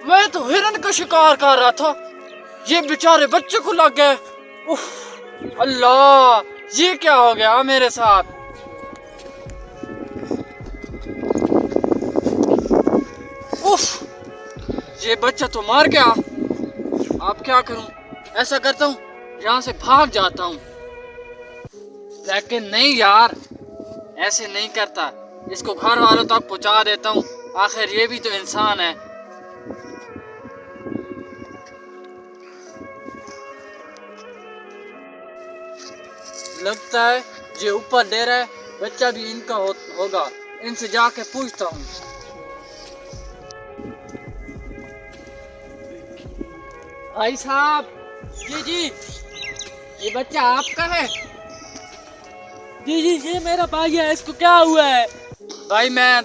मैं तो हिरन का शिकार कर रहा था, ये बेचारे बच्चे को लग गए। उफ, अल्लाह, ये क्या हो गया मेरे साथ। उफ, ये बच्चा तो मार गया। अब क्या करूं? ऐसा करता हूं, यहाँ से भाग जाता हूं। लेकिन नहीं यार, ऐसे नहीं करता, इसको घर वालों तक पहुंचा देता हूं। आखिर ये भी तो इंसान है। लगता है ये ऊपर ले रहा है, बच्चा भी इनका होगा। इनसे जाके पूछता हूँ। भाई साहब, जी, ये बच्चा आपका है? जी, ये मेरा भाई है। इसको क्या हुआ है? भाई मैं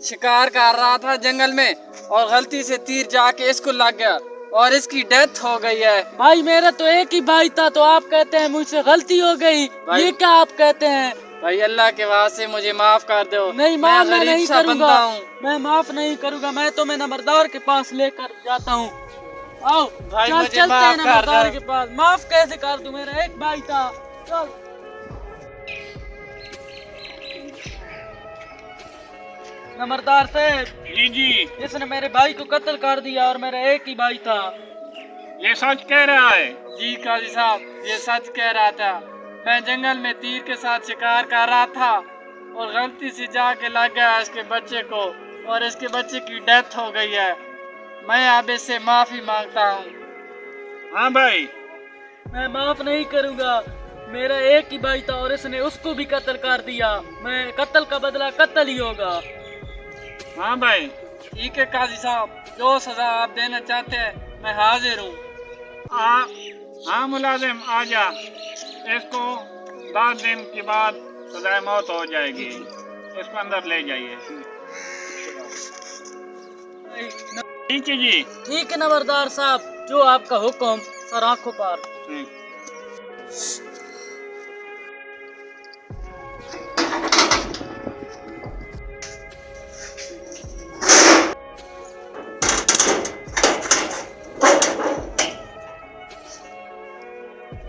शिकार कर रहा था जंगल में और गलती से तीर जाके इसको लग गया और इसकी डेथ हो गई है। भाई मेरा तो एक ही भाई था, तो आप कहते हैं मुझसे गलती हो गई। ये क्या आप कहते हैं? भाई अल्लाह के वास्ते मुझे माफ कर दो। नहीं, माफ मैं नहीं करूँगा। मैं माफ नहीं करूँगा। मैं तुम्हें नंबरदार के पास लेकर जाता हूँ। आओ भाई, मुझे चलते हैं नंबरदार के पास। माफ कैसे कर दूं? मेरा एक भाई था। चल। नंबरदार साहब। जी, इसने मेरे भाई को कत्ल कर दिया और मेरा एक ही भाई था। ये सच कह रहा है? जी काजी साहब, ये सच कह रहा था। मैं जंगल में तीर के साथ शिकार कर रहा था और गलती से जाके लग गया इसके बच्चे को और इसके बच्चे की डेथ हो गई है। मैं अब इससे माफी मांगता हूँ। हाँ भाई, मैं माफ नहीं करूँगा। मेरा एक ही भाई था और इसने उसको भी कत्ल कर दिया। मैं कत्ल का बदला कत्ल ही होगा। हाँ भाई, ठीक है काजी साहब, जो सजा आप देना चाहते हैं मैं हाजिर हूँ। हाँ मुलाजिम, आ जा। इसको 10 दिन के बाद सजाए मौत हो जाएगी। इसको अंदर ले जाइए। ठीक है जी। ठीक है नंबरदार साहब, जो आपका हुक्म। सर आंखों पर।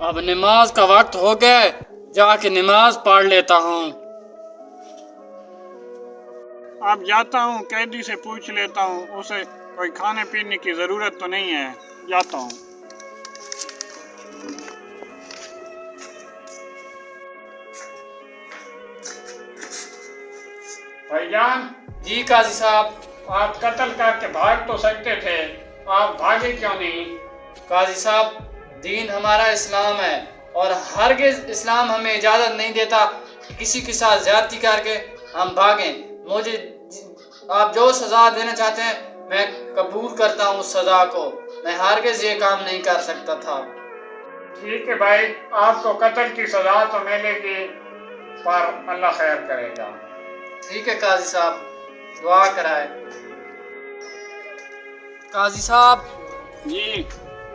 अब नमाज का वक्त हो गया, जाके नमाज पढ़ लेता हूँ। अब जाता हूँ, कैदी से पूछ लेता हूँ, उसे कोई खाने पीने की जरूरत तो नहीं है। जाता हूँ। भाईजान। जी काजी साहब। आप कत्ल करके भाग तो सकते थे, आप भागे क्यों नहीं? काजी साहब, दीन हमारा इस्लाम है और हरगिज़ इस्लाम हमें इजाज़त नहीं देता किसी के साथ ज्यादती करके हम भागें। मुझे आप जो सज़ा देना चाहते हैं मैं कबूल करता हूँ उस सज़ा को। मैं हरगिज़ ये काम नहीं कर सकता था। ठीक है भाई, आपको कत्ल की सज़ा तो मिलेगी, पर अल्लाह खैर करेगा। ठीक है काजी साहब, दुआ कराए। काजी साहब। जी।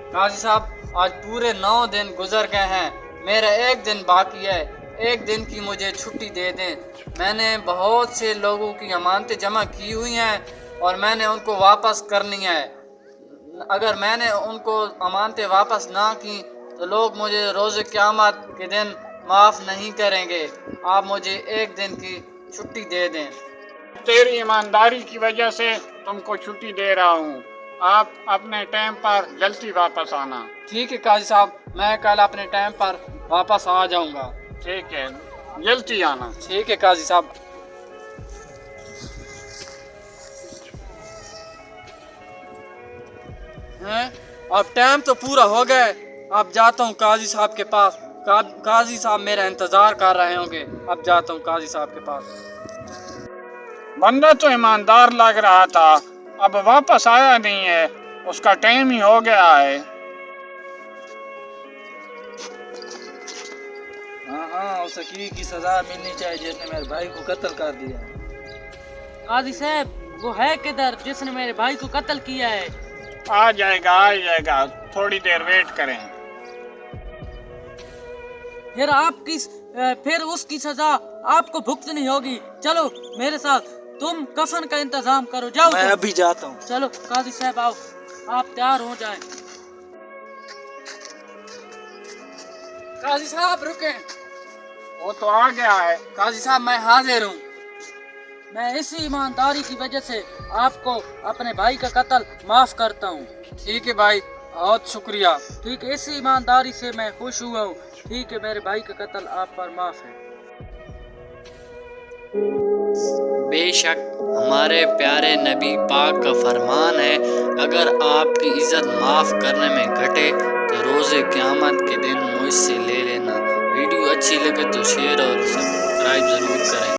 काजी साहब, आज पूरे 9 दिन गुजर गए हैं, मेरा एक दिन बाकी है। एक दिन की मुझे छुट्टी दे दें। मैंने बहुत से लोगों की अमानतें जमा की हुई हैं और मैंने उनको वापस करनी है। अगर मैंने उनको अमानतें वापस ना की तो लोग मुझे रोज़े क़यामत के दिन माफ़ नहीं करेंगे। आप मुझे एक दिन की छुट्टी दे दें। तेरी ईमानदारी की वजह से तुमको छुट्टी दे रहा हूँ। आप अपने टाइम पर जल्दी वापस आना। ठीक है काजी साहब, मैं कल अपने टाइम पर वापस आ जाऊंगा। ठीक है, जल्दी आना। ठीक है काजी साहब। हैं? अब टाइम तो पूरा हो गया। अब जाता हूँ काजी साहब के पास। काजी साहब मेरा इंतजार कर रहे होंगे। अब जाता हूँ काजी साहब के पास। बंदा तो ईमानदार लग रहा था, अब वापस आया नहीं है, उसका टाइम ही हो गया है। हाँ, उसे की सजा मिलनी चाहिए जिसने मेरे भाई को कत्ल कर दिया। काजी साहब, वो है किधर जिसने मेरे भाई को कत्ल किया है? आ जाएगा, थोड़ी देर वेट करें। फिर उसकी सजा आपको भुगतनी होगी। चलो मेरे साथ, तुम कफन का इंतजाम करो, जाओ। मैं अभी जाता हूँ। चलो काजी साहब आओ, आप तैयार हो जाएं। काजी साहब रुके। वो तो आ गया है। काजी साहब मैं हाजिर हूँ। मैं इसी ईमानदारी की वजह से आपको अपने भाई का कत्ल माफ करता हूँ। ठीक है भाई, बहुत शुक्रिया। ठीक है, इसी ईमानदारी से मैं खुश हुआ हूँ। ठीक है, मेरे भाई का कत्ल आप पर माफ है। बेशक हमारे प्यारे नबी पाक का फरमान है, अगर आपकी इज़्ज़त माफ़ करने में घटे तो रोज़े क़यामत के दिन मुझसे ले लेना। वीडियो अच्छी लगे तो शेयर और सब्सक्राइब ज़रूर करें।